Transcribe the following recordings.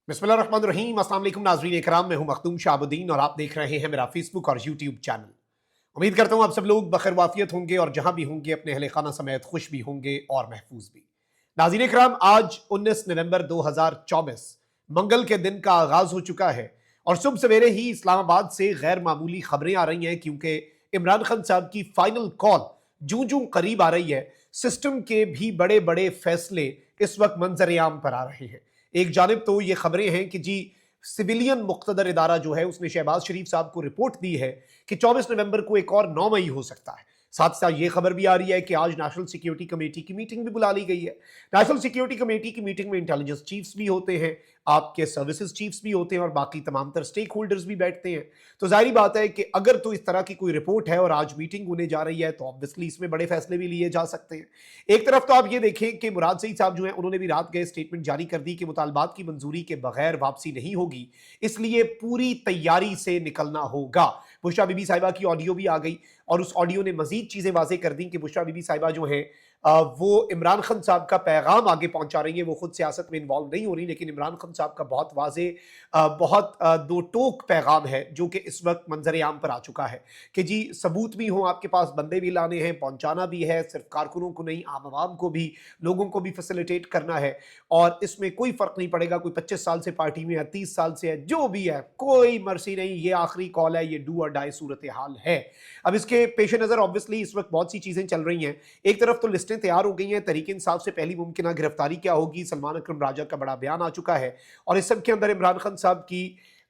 बिस्मिल्लाहिर्रहमानिर्रहीम। अस्सलाम वालेकुम नाज़रीन इकराम, मैं हूं मखदूम शाहबुद्दीन और आप देख रहे हैं मेरा फेसबुक और यूट्यूब चैनल। उम्मीद करता हूं आप सब लोग बखैर वाफियत होंगे और जहां भी होंगे अपने अहले खाना समेत खुश भी होंगे और महफूज भी। नाज़रीन इकराम, आज 19 नवंबर 2024 मंगल के दिन का आगाज हो चुका है और सुबह सवेरे ही इस्लामाबाद से गैर मामूली खबरें आ रही हैं, क्योंकि इमरान खान साहब की फाइनल कॉल जूं जूं करीब आ रही है, सिस्टम के भी बड़े बड़े फैसले इस वक्त मंजर आम पर आ रहे हैं। एक जानिब तो ये खबरें हैं कि जी सिविलियन मुख्तदर इदारा जो है उसने शहबाज शरीफ साहब को रिपोर्ट दी है कि 24 नवंबर को एक और 9 मई हो सकता है। साथ साथ ये खबर भी आ रही है कि आज नेशनल सिक्योरिटी कमेटी की मीटिंग भी बुला ली गई है। नेशनल सिक्योरिटी कमेटी की मीटिंग में इंटेलिजेंस चीफ्स भी होते हैं, आपके सर्विसेज चीफ्स भी होते हैं और बाकी तमाम तर स्टेक होल्डर्स भी बैठते हैं। तो जाहिर बात है कि अगर तो इस तरह की कोई रिपोर्ट है और आज मीटिंग होने जा रही है तो ऑब्वियसली इसमें बड़े फैसले भी लिए जा सकते हैं। एक तरफ तो आप ये देखें कि मुराद सईद साहब जो हैं उन्होंने भी रात गए स्टेटमेंट जारी कर दी कि मुतालबात की मंजूरी के बगैर वापसी नहीं होगी, इसलिए पूरी तैयारी से निकलना होगा। बुशरा बीबी साहिबा की ऑडियो भी आ गई और उस ऑडियो ने मजीद चीजें वाजे कर दी कि बुशरा बीबी साहिबा जो है वो इमरान खान साहब का पैगाम आगे पहुंचा रही है। वो खुद सियासत में इन्वॉल्व नहीं हो रही, लेकिन इमरान खान साहब का बहुत वाजे बहुत दो टोक पैगाम है जो कि इस वक्त मंजर आम पर आ चुका है कि जी सबूत भी हो, आपके पास बंदे भी लाने हैं, पहुंचाना भी है, सिर्फ कारकुनों को नहीं, आम आवाम को भी, लोगों को भी फैसिलिटेट करना है। और इसमें कोई फर्क नहीं पड़ेगा कोई 25 साल से पार्टी में है, 30 साल से है, जो भी है, कोई मर्सी नहीं। ये आखिरी कॉल है, ये डू और डाई सूरत हाल है। अब इसके पेश नजर ऑब्वियसली इस वक्त बहुत सी चीजें चल रही हैं। एक तरफ तो लिस्टें तैयार हो गई हैं, तहरीक इंसाफ से पहली मुमकिन गिरफ्तारी क्या होगी, सलमान अकरम राजा का बड़ा बयान आ चुका है और इस सब के अंदर इमरान खान साहब की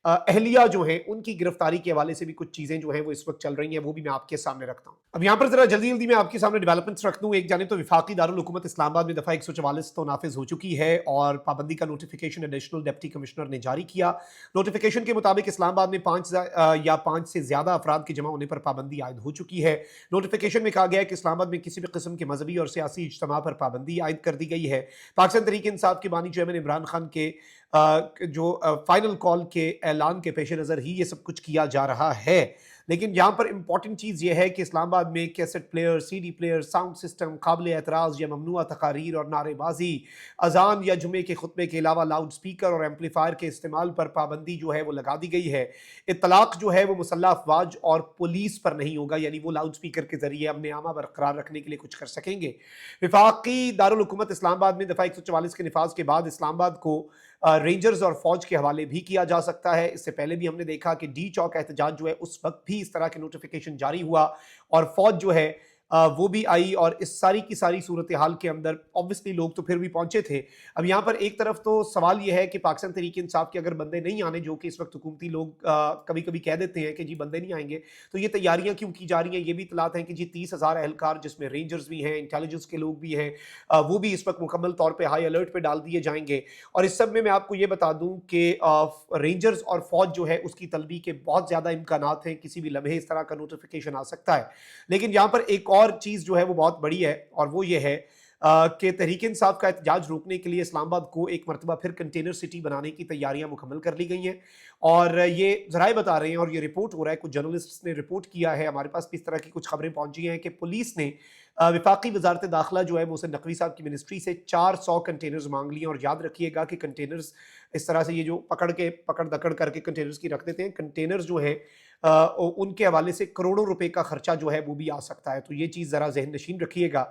अहलिया जो है उनकी गिरफ्तारी के हवाले से भी कुछ चीजें जो हैं वो इस वक्त चल रही हैं, वो भी मैं आपके सामने रखता हूं। अब यहां पर जरा जल्दी जल्दी मैं आपके सामने डेवलपमेंट्स रख दूं। एक जानिब तो विफाकी दारुल हुकूमत इस्लामाबाद में दफा 144 तो नाफिज हो चुकी है और पाबंदी का नोटिफिकेशन एडिशनल डिप्टी कमिश्नर ने जारी किया। नोटिफिकेशन के मुताबिक इस्लामाबाद में 5 से ज्यादा अफराद के जमा होने पर पाबंदी आयद हो चुकी है। नोटिफिकेशन में कहा गया है कि इस्लामाबाद में किसी भी किस्म के मजहबी और सियासी इज्तिमा पर पाबंदी आयद कर दी गई है। पाकिस्तान तहरीक इंसाफ के बानी चेयरमैन इमरान खान के जो फाइनल कॉल के ऐलान के पेश नज़र ही ये सब कुछ किया जा रहा है। लेकिन यहाँ पर इंपॉर्टेंट चीज़ ये है कि इस्लामाबाद में cassette player, CD player, sound system, काबिल एतराज़ या ममनुआ तकारीर और नारेबाजी, अजान या जुमे के खुतबे के अलावा लाउड स्पीकर और एम्पलीफायर के इस्तेमाल पर पाबंदी जो है वो लगा दी गई है। इत्तलाक जो है वो मुसल्लह अफवाज और पुलिस पर नहीं होगा, यानी वो लाउड स्पीकर के जरिए अमन आमा बरकरार रखने के लिए कुछ कर सकेंगे। विफाकी दारुल हुकूमत इस्लामाबाद में दफ़ा 144 के निफाज के बाद इस्लामाबाद को रेंजर्स और फौज के हवाले भी किया जा सकता है। इससे पहले भी हमने देखा कि डी चौक एहतजाज जो है उस वक्त भी इस तरह के नोटिफिकेशन जारी हुआ और फौज जो है वो भी आई और इस सारी की सारी सूरत हाल के अंदर ऑब्वियसली लोग तो फिर भी पहुंचे थे। अब यहाँ पर एक तरफ तो सवाल यह है कि पाकिस्तान तहरीक इंसाफ के अगर बंदे नहीं आने, जो कि इस वक्त हुकूमती लोग कभी कभी कह देते हैं कि जी बंदे नहीं आएंगे, तो ये तैयारियां क्यों की जा रही हैं। ये भी इतलात हैं कि जी 30,000 एहलकार जिसमें रेंजर्स भी हैं, इंटेलिजेंस के लोग भी हैं, वो भी इस वक्त मुकम्मल तौर पर हाई अलर्ट पर डाल दिए जाएंगे। और इस सब में मैं आपको ये बता दूं कि रेंजर्स और फौज जो है उसकी तलबी के बहुत ज्यादा इम्कानात हैं, किसी भी लम्हे इस तरह का नोटिफिकेशन आ सकता है। लेकिन यहाँ पर एक और चीज जो है वो बहुत बड़ी है और वो ये है कि तहरीक इंसाफ का एहतजाज रोकने के लिए इस्लामाबाद को एक मरतबा फिर कंटेनर सिटी बनाने की तैयारियां मुकम्मल कर ली गई हैं। और ये जराए बता रहे हैं और ये रिपोर्ट हो रहा है, कुछ जर्नलिस्ट ने रिपोर्ट किया है, हमारे पास भी इस तरह की कुछ खबरें पहुंची हैं कि पुलिस ने विफाकी वजारत दाखिला जो है वो उसे नकवी साहब की मिनिस्ट्री से 400 कंटेनर्स मांग लिए। और याद रखिएगा कि कंटेनर्स इस तरह से ये जो पकड़ दकड़ करके कंटेनर्स की रख देते हैं, कंटेनर्स जो है उनके हवाले से करोड़ों रुपए का खर्चा जो है वो भी आ सकता है। तो ये चीज़ ज़रा जहन नशीन रखिएगा।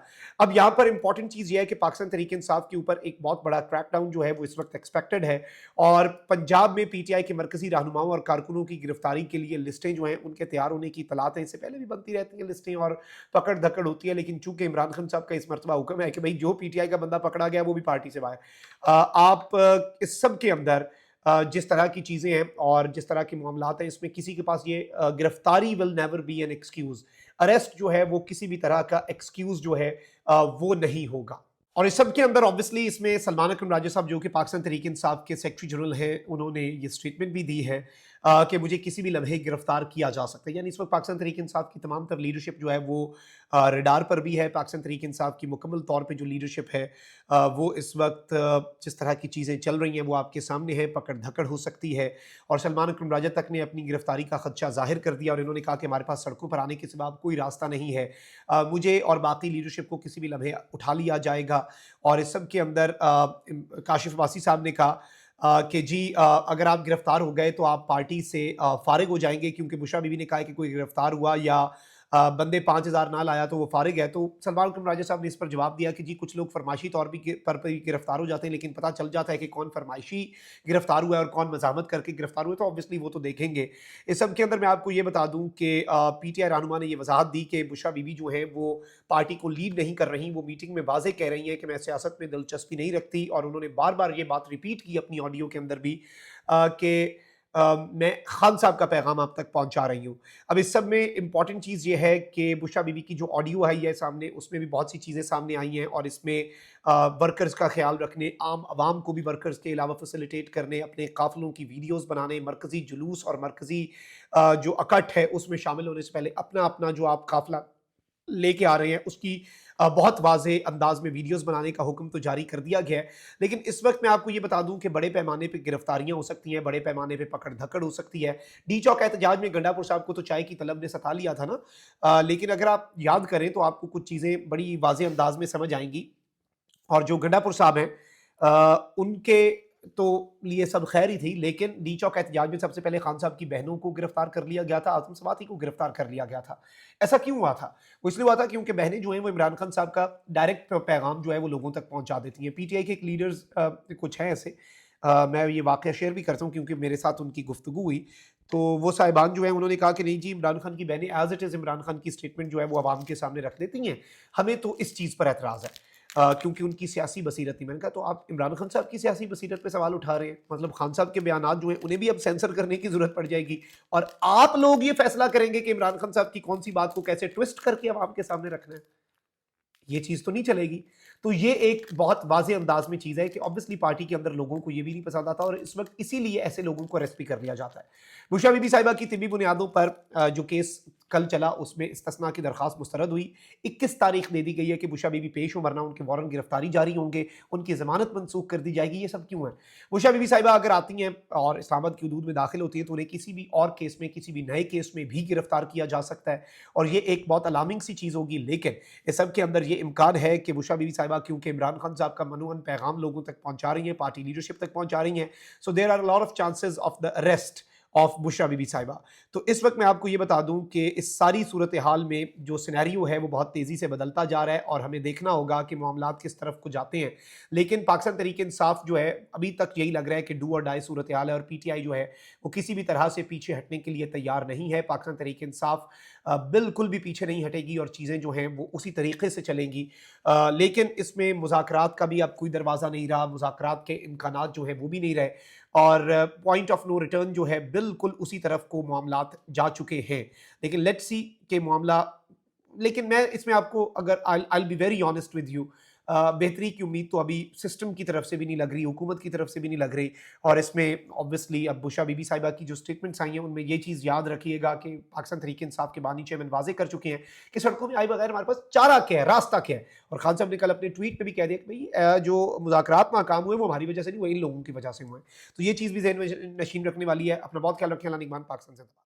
अब यहाँ पर इंपॉर्टेंट चीज़ ये है कि पाकिस्तान तहरीक इंसाफ के ऊपर एक बहुत बड़ा क्रैकडाउन जो है वो इस वक्त एक्सपेक्टेड है और पंजाब में पीटीआई के मरकजी रहनुमाओं और कारकुनों की गिरफ्तारी के लिए लिस्टें जो हैं उनके तैयार होने की इतलात हैं। इससे पहले भी बनती रहती हैं लिस्टें और पकड़ धकड़ होती है, लेकिन चूंकि इमरान खान साहब का इस मरतबा हुक्म है कि भाई जो पीटीआई का बंदा पकड़ा गया वो भी पार्टी से बाहर। आप इस सब के अंदर जिस तरह की चीज़ें हैं और जिस तरह के मामलात हैं, इसमें किसी के पास ये गिरफ्तारी will never be an excuse, arrest जो है वो किसी भी तरह का एक्सक्यूज़ जो है वो नहीं होगा। और इस सब के अंदर ऑब्वियसली इसमें सलमान अकरम राजा साहब जो कि पाकिस्तान तहरीक इंसाफ के सेक्रेटरी जनरल हैं, उन्होंने ये स्टेटमेंट भी दी है कि मुझे किसी भी लम्हे गिरफ्तार किया जा सकता है। यानी इस वक्त पाकिस्तान तहरीक इंसाफ की तमाम तर लीडरशिप जो है वो रडार पर भी है। पाकिस्तान तहरीक इंसाफ की मुकम्मल तौर पे जो लीडरशिप है वो इस वक्त जिस तरह की चीज़ें चल रही हैं वो आपके सामने है, पकड़ धकड़ हो सकती है। और सलमान अकरम राजा तक ने अपनी गिरफ्तारी का खदशा जाहिर कर दिया और इन्होंने कहा कि हमारे पास सड़कों पर आने के सिवा कोई रास्ता नहीं है, मुझे और बाकी लीडरशिप को किसी भी लम्हे उठा लिया जाएगा। और इस सब के अंदर काशिफ अब्बासी साहब ने कहा کہ جی اگر آپ گرفتار ہو گئے تو آپ پارٹی سے فارغ ہو جائیں گے، کیونکہ بشرا بیوی نے کہا ہے کہ کوئی گرفتار ہوا یا بندے 5,000 نہ لایا تو وہ فارغ ہے۔ تو سلمان حکم راجہ صاحب نے اس پر جواب دیا کہ جی کچھ لوگ فرمائشی طور پر بھی گرفتار ہو جاتے ہیں، لیکن پتہ چل جاتا ہے کہ کون فرمائشی گرفتار ہوا ہے اور کون مزاحمت کر کے گرفتار ہوئے، تو obviously وہ تو دیکھیں گے۔ اس سب کے اندر میں آپ کو یہ بتا دوں کہ پی ٹی آئی رہنما نے یہ وضاحت دی کہ بشرا بیوی جو ہیں وہ پارٹی کو لیڈ نہیں کر رہی، وہ میٹنگ میں واضح کہہ رہی ہیں کہ میں سیاست میں دلچسپی نہیں رکھتی، اور انہوں نے بار بار یہ بات ریپیٹ کی اپنی آڈیو کے اندر بھی کہ میں خان صاحب کا پیغام آپ تک پہنچا رہی ہوں۔ اب اس سب میں امپورٹنٹ چیز یہ ہے کہ بشرا بیوی کی جو آڈیو آئی ہے سامنے، اس میں بھی بہت سی چیزیں سامنے آئی ہیں، اور اس میں ورکرز کا خیال رکھنے، عام عوام کو بھی ورکرز کے علاوہ فیسیلیٹیٹ کرنے، اپنے قافلوں کی ویڈیوز بنانے، مرکزی جلوس اور مرکزی جو اکٹھ ہے اس میں شامل ہونے سے پہلے اپنا اپنا جو آپ قافلہ لے کے آ رہے ہیں اس کی بہت واضح انداز میں ویڈیوز بنانے کا حکم تو جاری کر دیا گیا ہے۔ لیکن اس وقت میں آپ کو یہ بتا دوں کہ بڑے پیمانے پہ گرفتاریاں ہو سکتی ہیں، بڑے پیمانے پہ پکڑ دھکڑ ہو سکتی ہے۔ ڈی چوک احتجاج میں گنڈا پور صاحب کو تو چائے کی طلب نے ستا لیا تھا نا، لیکن اگر آپ یاد کریں تو آپ کو کچھ چیزیں بڑی واضح انداز میں سمجھ آئیں گی، اور جو گنڈا پور صاحب ہیں ان کے تو لیے سب خیر ہی تھی، لیکن ڈی چوک احتجاج میں سب سے پہلے خان صاحب کی بہنوں کو گرفتار کر لیا گیا تھا، اعظم سواتی کو گرفتار کر لیا گیا تھا۔ ایسا کیوں ہوا تھا؟ وہ اس لیے ہوا تھا کیونکہ بہنیں جو ہیں وہ عمران خان صاحب کا ڈائریکٹ پیغام جو ہے وہ لوگوں تک پہنچا دیتی ہیں۔ پی ٹی آئی کے ایک لیڈرز کچھ ہیں ایسے، میں یہ واقعہ شیئر بھی کرتا ہوں کیونکہ میرے ساتھ ان کی گفتگو ہوئی، تو وہ صاحبان جو ہیں انہوں نے کہا کہ نہیں جی، عمران خان کی بہنیں as it is Imran Khan کی اسٹیٹمنٹ جو ہے وہ عوام کے سامنے رکھ دیتی ہیں، ہمیں تو اس چیز پر اعتراض ہے کیونکہ ان کی سیاسی بصیرت تھی۔ میں نے کہا تو آپ عمران خان صاحب کی سیاسی بصیرت پہ سوال اٹھا رہے ہیں، مطلب خان صاحب کے بیانات جو ہیں انہیں بھی اب سینسر کرنے کی ضرورت پڑ جائے گی، اور آپ لوگ یہ فیصلہ کریں گے کہ عمران خان صاحب کی کون سی بات کو کیسے ٹوسٹ کر کے عوام کے سامنے رکھنا ہے؟ یہ چیز تو نہیں چلے گی۔ تو یہ ایک بہت واضح انداز میں چیز ہے کہ obviously پارٹی کے اندر لوگوں کو یہ بھی نہیں پسند آتا، اور اس وقت اسی لیے ایسے لوگوں کو اریسٹ بھی کر لیا جاتا ہے۔ بشرا بی بی صاحبہ کی طبی بنیادوں پر جو کیس کل چلا اس میں استثناء کی درخواست مسترد ہوئی۔ 21 تاریخ دے دی گئی ہے کہ بشرا بی بی پیش ہو، ورنہ ان کے وارنٹ گرفتاری جاری ہوں گے، ان کی ضمانت منسوخ کر دی جائے گی۔ یہ سب کیوں ہے؟ بشرا بی بی صاحبہ اگر آتی ہیں اور اسلام آباد کی حدود میں داخل ہوتی ہیں تو انہیں کسی بھی اور کیس میں، کسی بھی نئے کیس میں بھی گرفتار کیا جا سکتا ہے، اور یہ ایک بہت الارمنگ سی چیز ہوگی۔ لیکن اس سب کے اندر یہ امکان ہے کہ بشرا بی بی صاحبہ کیونکہ عمران خان صاحب کا منوعن پیغام لوگوں تک پہنچا رہی ہیں، پارٹی لیڈرشپ تک پہنچا رہی ہیں، so there are lot of chances of the arrest of Bushra Bibi صاحبہ۔ تو اس وقت میں آپ کو یہ بتا دوں کہ اس ساری صورتحال میں جو سینیریو ہے وہ بہت تیزی سے بدلتا جا رہا ہے، اور ہمیں دیکھنا ہوگا کہ معاملات کس طرف کو جاتے ہیں۔ لیکن پاکستان تحریک انصاف جو ہے ابھی تک یہی لگ رہا ہے کہ ڈو اور ڈائی صورتحال ہے، اور پی ٹی آئی جو ہے وہ کسی بھی طرح سے پیچھے ہٹنے کے لیے تیار نہیں ہے۔ پاکستان تحریک انصاف بالکل بھی پیچھے نہیں ہٹے گی، اور چیزیں جو ہیں وہ اسی طریقے سے چلیں گی۔ لیکن اس میں مذاکرات کا بھی اب کوئی دروازہ نہیں رہا، مذاکرات کے امکانات جو ہیں وہ بھی نہیں رہے، اور پوائنٹ آف نو ریٹرن جو ہے بالکل اسی طرف کو معاملات جا چکے ہیں۔ لیکن لیٹ سی کہ معاملہ، لیکن میں اس میں آپ کو اگر I'll be very honest with you، بہتری کی امید تو ابھی سسٹم کی طرف سے بھی نہیں لگ رہی، حکومت کی طرف سے بھی نہیں لگ رہی، اور اس میں obviously اب بشرا بی بی صاحبہ کی جو سٹیٹمنٹس آئی ہیں ان میں یہ چیز یاد رکھیے گا کہ پاکستان تحریک انصاف کے بانی چیئرمین واضح کر چکے ہیں کہ سڑکوں میں آئے بغیر ہمارے پاس چارہ کیا ہے، راستہ کیا ہے۔ اور خان صاحب نے کل اپنے ٹویٹ پہ بھی کہہ دیا کہ بھئی جو مذاکرات ناکام ہوئے وہ ہماری وجہ سے نہیں، وہ ان لوگوں کی وجہ سے ہوئے ہیں۔ تو یہ چیز بھی ذہن میں نشین رکھنے والی ہے۔ اپنا بہت خیال رکھیں۔ اللہ نگہبان۔ پاکستان سے